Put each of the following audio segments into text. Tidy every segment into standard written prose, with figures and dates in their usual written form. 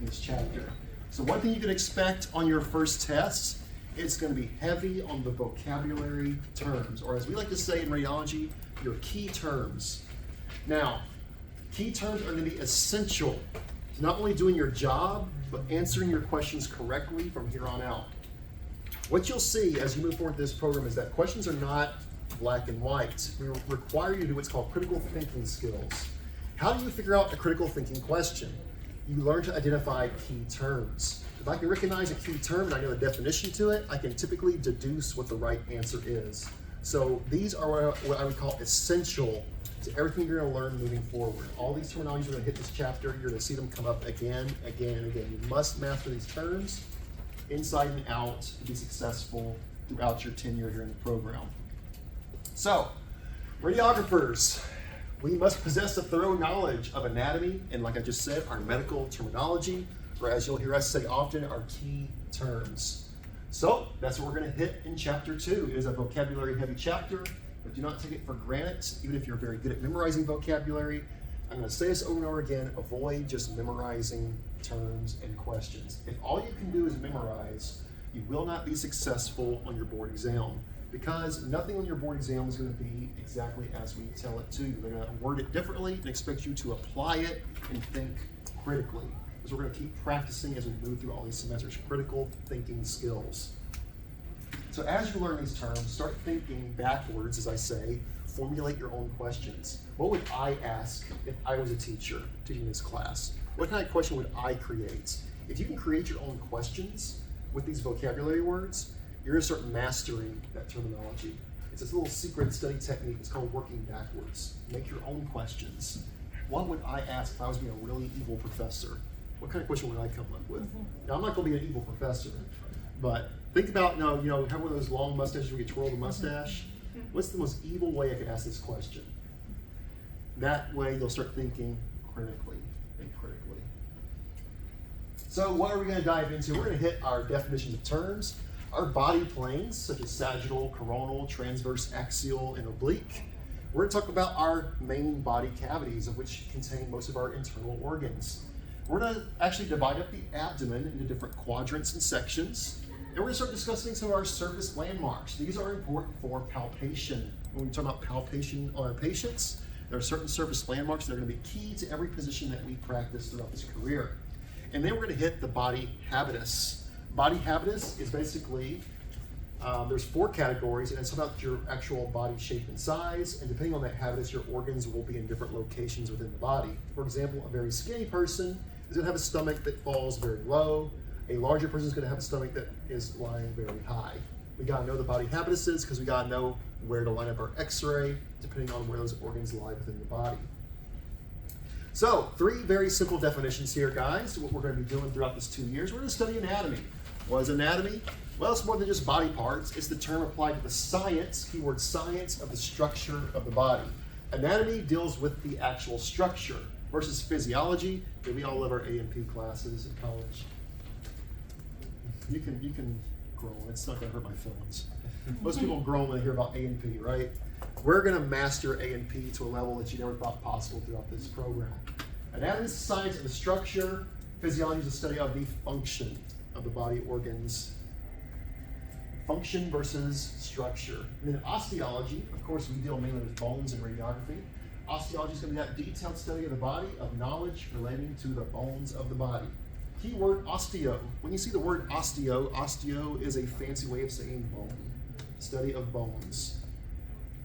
this chapter. So one thing you can expect on your first test, it's going to be heavy on the vocabulary terms, or as we like to say in radiology, your key terms. Now, key terms are going to be essential to not only doing your job, but answering your questions correctly from here on out. What you'll see as you move forward with this program is that questions are not black and white. We require you to do what's called critical thinking skills. How do you figure out a critical thinking question? You learn to identify key terms. If I can recognize a key term and I know the definition to it, I can typically deduce what the right answer is. So these are what I would call essential to everything you're going to learn moving forward. All these terminologies are going to hit this chapter. You're going to see them come up again, again, and again. You must master these terms inside and out to be successful throughout your tenure here in the program. So, radiographers, we must possess a thorough knowledge of anatomy and, like I just said, our medical terminology, or as you'll hear us say often, our key terms. So that's what we're going to hit in chapter 2. It is a vocabulary heavy chapter, but do not take it for granted, even if you're very good at memorizing vocabulary. I'm going to say this over and over again, avoid just memorizing terms and questions. If all you can do is memorize, you will not be successful on your board exam, because nothing on your board exam is going to be exactly as we tell it to you. They're going to word it differently and expect you to apply it and think critically. So we're going to keep practicing as we move through all these semesters, critical thinking skills. So as you learn these terms, start thinking backwards, as I say, formulate your own questions. What would I ask if I was a teacher teaching this class? What kind of question would I create? If you can create your own questions with these vocabulary words, you're going to start mastering that terminology. It's this little secret study technique. It's called working backwards. Make your own questions. What would I ask if I was being a really evil professor? What kind of question would I come up with? Now, I'm not going to be an evil professor, but think about, have one of those long mustaches where you twirl the mustache. What's the most evil way I could ask this question? That way, you'll start thinking critically and critically. So what are we going to dive into? We're going to hit our definitions of terms, our body planes, such as sagittal, coronal, transverse, axial, and oblique. We're going to talk about our main body cavities, of which contain most of our internal organs. We're going to actually divide up the abdomen into different quadrants and sections. And we're going to start discussing some of our surface landmarks. These are important for palpation. When we talk about palpation on our patients, there are certain surface landmarks that are going to be key to every position that we practice throughout this career. And then we're going to hit the body habitus. Body habitus is basically, there's 4 categories, and it's about your actual body shape and size. And depending on that habitus, your organs will be in different locations within the body. For example, a very skinny person is going to have a stomach that falls very low. A larger person is going to have a stomach that is lying very high. We got to know the body habituses because we got to know where to line up our x-ray depending on where those organs lie within the body. So 3 very simple definitions here, guys. What we're going to be doing throughout this 2 years, we're going to study anatomy. What is anatomy? Well, it's more than just body parts. It's the term applied to the science, keyword science, of the structure of the body. Anatomy deals with the actual structure versus physiology. We all love our A&P classes in college. You can groan. It's not going to hurt my feelings. Most people groan when they hear about A&P, right? We're going to master A&P to a level that you never thought possible throughout this program. Anatomy is the science of the structure. Physiology is the study of the function of the body organs. Function versus structure. And then osteology, of course, we deal mainly with bones and radiography. Osteology is going to be that detailed study of the body, of knowledge relating to the bones of the body. Keyword osteo. When you see the word osteo is a fancy way of saying bone. Study of bones.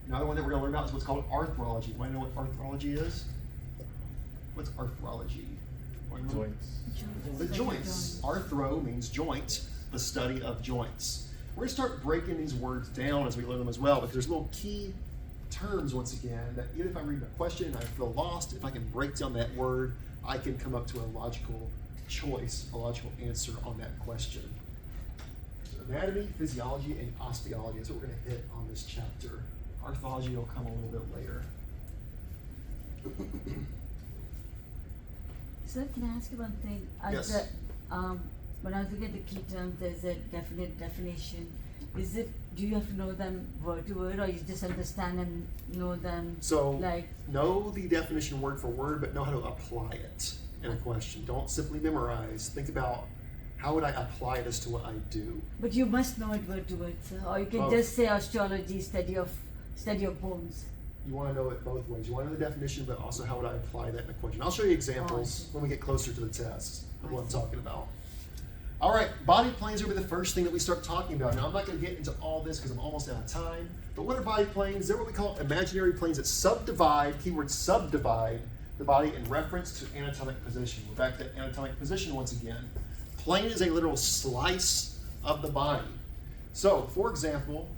Another one that we're going to learn about is what's called arthrology. You want to know what arthrology is? What's arthrology? Joints. The joints. Arthro means joint, the study of joints. We're going to start breaking these words down as we learn them as well, because there's little key terms, once again, that even if I read a question and I feel lost, if I can break down that word, I can come up to a logical choice, a logical answer on that question. So anatomy, physiology, and osteology is what we're going to hit on this chapter. Arthology will come a little bit later. So can I ask you one thing? Yes. When I was looking at the key terms, there's a definite definition. Do you have to know them word to word, or you just understand and know them? So know the definition word for word, but know how to apply it. in a question. Don't simply memorize. Think about, how would I apply this to what I do? But you must know it word to word, sir. Or you can Both. just say astrology, study of bones. You want to know it both ways. You want to know the definition, but also how would I apply that in a question. I'll show you examples when we get closer to the test of what I'm talking about. All right, body planes will be the first thing that we start talking about. Now, I'm not going to get into all this because I'm almost out of time. But what are body planes? They're what we call imaginary planes that subdivide, keyword subdivide, the body in reference to anatomic position. We're back to anatomic position once again. Plane is a literal slice of the body. So, for example,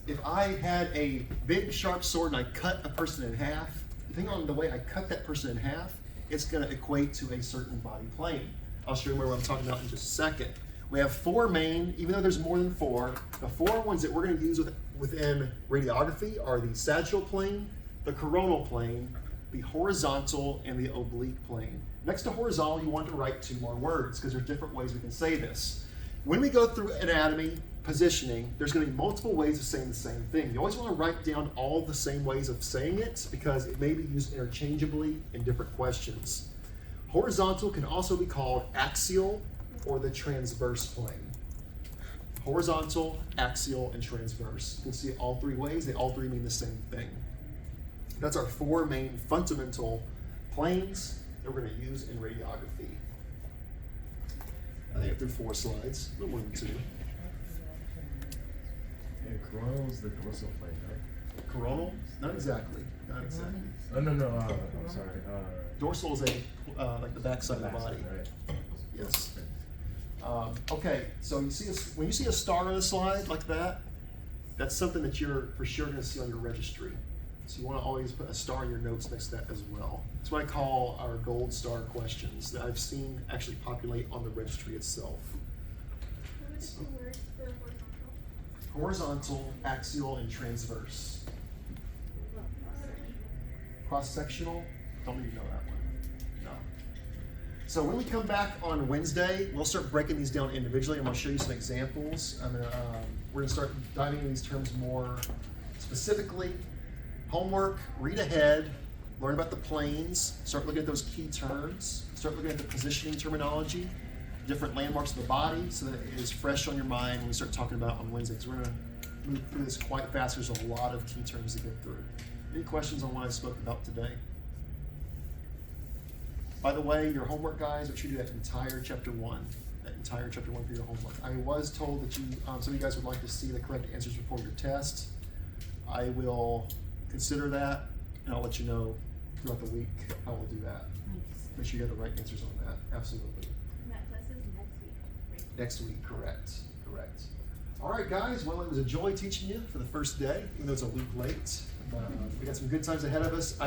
if I had a big sharp sword and I cut a person in half, depending on the way I cut that person in half, it's going to equate to a certain body plane. I'll show you what I'm talking about in just a second. We have four main, even though there's more than four, the four ones that we're going to use within radiography are the sagittal plane, the coronal plane, the horizontal, and the oblique plane. Next to horizontal, you want to write two more words because there's different ways we can say this. When we go through anatomy, positioning, there's going to be multiple ways of saying the same thing. You always want to write down all the same ways of saying it because it may be used interchangeably in different questions. Horizontal can also be called axial or the transverse plane. Horizontal, axial, and transverse. You can see it all three ways. They all three mean the same thing. That's our four main fundamental planes that we're going to use in radiography. I think through 4 slides, a little more than 2. And coronal is the dorsal plane, right? Coronal? Not exactly. Not exactly. Oh, no, I'm sorry. Dorsal is like the backside of the body. Right? Yes. Okay, so you see when you see a star on a slide like that, that's something that you're for sure going to see on your registry. So you want to always put a star in your notes next to that as well. That's what I call our gold star questions that I've seen actually populate on the registry itself. What are the 2 words for horizontal? Horizontal, axial, and transverse. Cross-sectional, don't need to know that one. No. So when we come back on Wednesday, we'll start breaking these down individually. I'm going to show you some examples. We're going to start diving into these terms more specifically. Homework, read ahead, learn about the planes, start looking at those key terms, start looking at the positioning terminology, different landmarks of the body, so that it is fresh on your mind when we start talking about on Wednesday, because we're going to move through this quite fast. There's a lot of key terms to get through. Any questions on what I spoke about today? By the way, your homework, guys, make sure you do that entire chapter 1. That entire chapter 1 for your homework. I was told that some of you guys would like to see the correct answers before your test. I will consider that, and I'll let you know throughout the week how we'll do that. Make sure you have the right answers on that. Absolutely. And that test is next week. Right? Next week, correct. All right, guys. Well, it was a joy teaching you for the first day, even though it's a week late. We got some good times ahead of us.